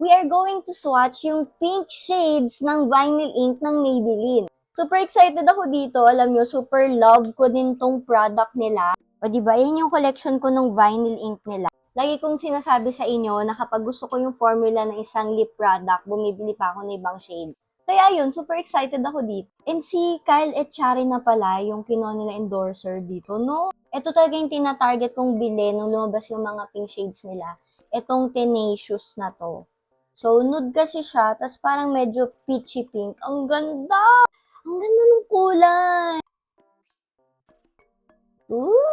we are going to swatch yung pink shades ng vinyl ink ng Maybelline. Super excited ako dito. Alam nyo, super love ko din tong product nila. O diba, yan yung collection ko ng vinyl ink nila. Lagi kong sinasabi sa inyo na kapag gusto ko yung formula ng isang lip product, bumibili pa ako ng ibang shade. Kaya yun, super excited ako dito. And si Kyle Echari na pala yung kinuha nila endorser dito, no? Ito talaga yung tina-target kong bilhin nung lumabas yung mga pink shades nila. Itong Tenacious na to. So, nude kasi siya, tas parang medyo peachy pink. Ang ganda! Ang ganda ng kulay! Ooh!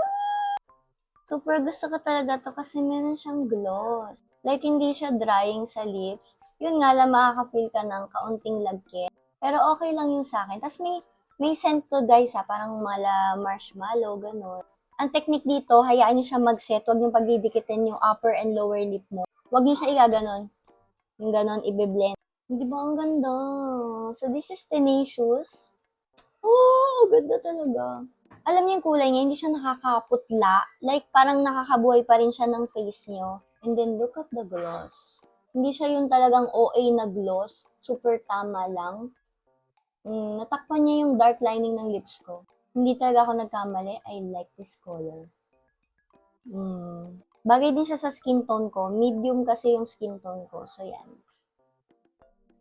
Super gusto ko talaga to kasi meron siyang gloss. Like, hindi siya drying sa lips. Yun nga lang, makaka-feel ka ng kaunting lagkit. Pero okay lang yung sa akin. Tapos may scent to guys parang mala marshmallow, ganun. Ang technique dito, hayaan nyo siya mag-set. Huwag nyo pagdidikitin yung upper and lower lip mo. Huwag nyo siya igaganon. Yung ganon, ibe-blend. Hindi ba ang ganda? So, this is Tenacious. Oh, ganda talaga. Alam niyo yung kulay niya, hindi siya nakakaputla. Like, parang nakakabuhay pa rin siya ng face niyo. And then, look at the gloss. Hindi siya yung talagang OA na gloss. Super tama lang. Natakpan niya yung dark lining ng lips ko. Hindi talaga ako nagkamali. I like this color. Bagay din siya sa skin tone ko. Medium kasi yung skin tone ko. So, yan.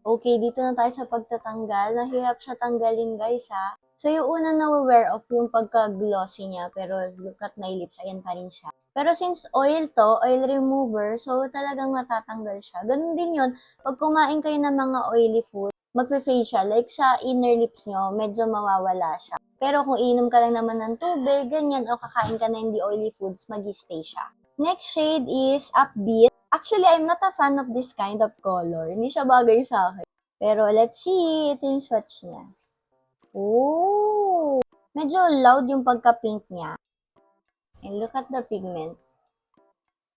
Okay, dito na tayo sa pagtatanggal. Nahirap siya tanggalin, guys, ha. So, yung una na-wear off yung pagka-glossy niya, pero look at my lips, ayan pa rin siya. Pero since oil to, oil remover, so talagang matatanggal siya. Ganun din yun, pag kumain kayo ng mga oily food, magpe-facial, like sa inner lips nyo, medyo mawawala siya. Pero kung inom ka lang naman ng tubig, ganyan, o kakain ka na hindi oily foods, mag-stay siya. Next shade is Upbeat. Actually, I'm not a fan of this kind of color. Hindi siya bagay sa akin. Pero let's see. Ito yung swatch niya. Oh! Medyo loud yung pagka-pink niya. And look at the pigment.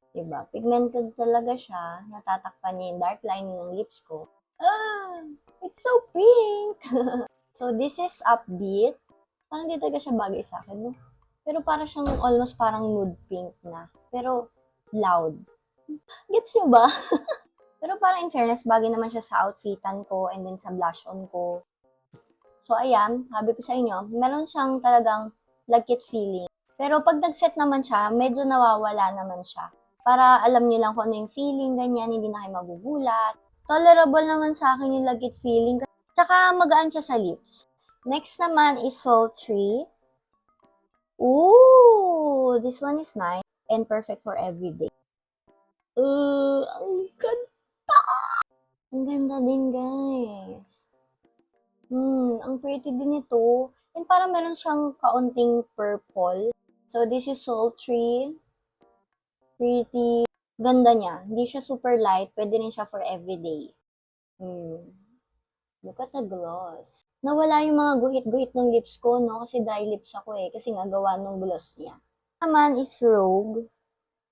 Diba? Pigmented talaga siya. Natatakpan niya yung dark lining ng lips ko. Ah! It's so pink! So, this is Upbeat. Parang di talaga siya bagay sa akin, no? Pero parang siyang almost parang nude pink na. Pero loud. Gets nyo ba? Pero parang in fairness, bagay naman siya sa outfitan ko and then sa blush on ko. So, ayan, sabi ko sa inyo, meron siyang talagang lagkit feeling. Pero pag nag-set naman siya, medyo nawawala naman siya. Para alam niyo lang kung ano yung feeling, ganyan, hindi na kayo magugulat. Tolerable naman sa akin yung lagkit feeling. Tsaka magaan siya sa lips. Next naman is Sultry. Ooh, this one is nice and perfect for everyday. Ang ganda! Ang ganda din, guys. Ang pretty din ito. And parang meron siyang kaunting purple. So, this is Sultry. Pretty. Ganda niya. Hindi siya super light. Pwede rin siya for everyday. Look at the gloss. Nawala yung mga guhit-guhit ng lips ko, no? Kasi dry lips ako Kasi nga gawa ng gloss niya. Naman is Rogue.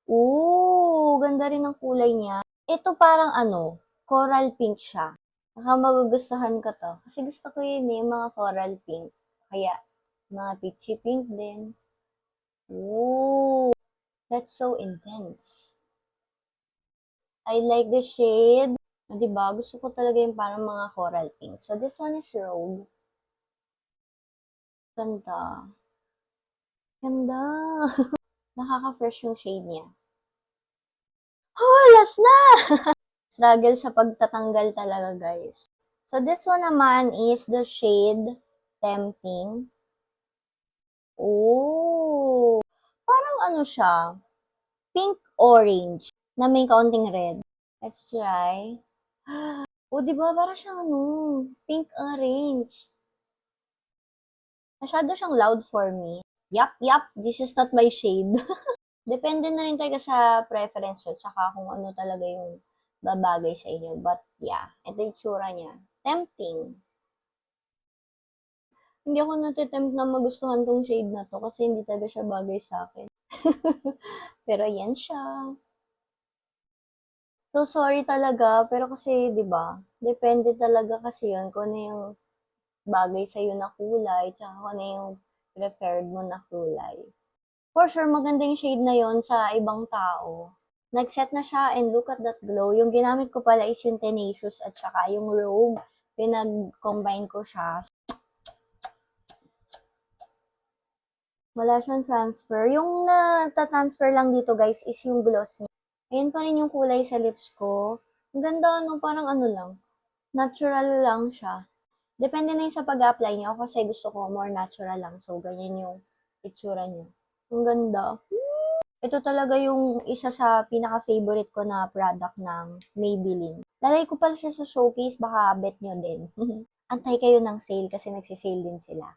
Ooh, ganda rin ang kulay niya. Ito parang coral pink siya. Baka magugustuhan ko to. Kasi gusto ko yun mga coral pink. Kaya, mga peachy pink din. Ooh, that's so intense. I like the shade. Diba? Gusto ko talaga yung parang mga coral pink. So, this one is Rogue. Ganda. Ganda. Nakaka-fresh yung shade niya. Oh, last na! Struggle sa pagtatanggal talaga, guys. So, this one naman is the shade Tempting. Oh! Parang siya, pink-orange na may kaunting red. Let's try. Oh, di ba? Parang siyang pink-orange. Masyado siyang loud for me. Yup, this is not my shade. Depende na rin talaga sa preference nyo, tsaka kung ano talaga yung babagay sa inyo. But, yeah, ito yung tsura niya. Tempting. Hindi ako natitempt na magustuhan tong shade na to kasi hindi talaga siya bagay sa akin. Pero, yan siya. So, sorry talaga, pero kasi, di ba, depende talaga kasi yun kung ano yung bagay sa'yo na kulay, tsaka kung ano yung preferred mo na kulay. For sure, maganda yung shade na yon sa ibang tao. Nag-set na siya and look at that glow. Yung ginamit ko pala is yung Tenacious at saka yung Rogue. Pinag-combine ko siya. Wala siyang transfer. Yung nata-transfer lang dito guys is yung gloss niya. Ayan pa rin yung kulay sa lips ko. Ang ganda, no? Parang ano lang. Natural lang siya. Depende na yun sa pag-apply niya. Ako kasi gusto ko more natural lang. So, ganyan yung itsura niya. Ang ganda. Ito talaga yung isa sa pinaka-favorite ko na product ng Maybelline. Lalagay ko pala siya sa showcase. Baka bet nyo din. Antay kayo ng sale kasi nagsisale din sila.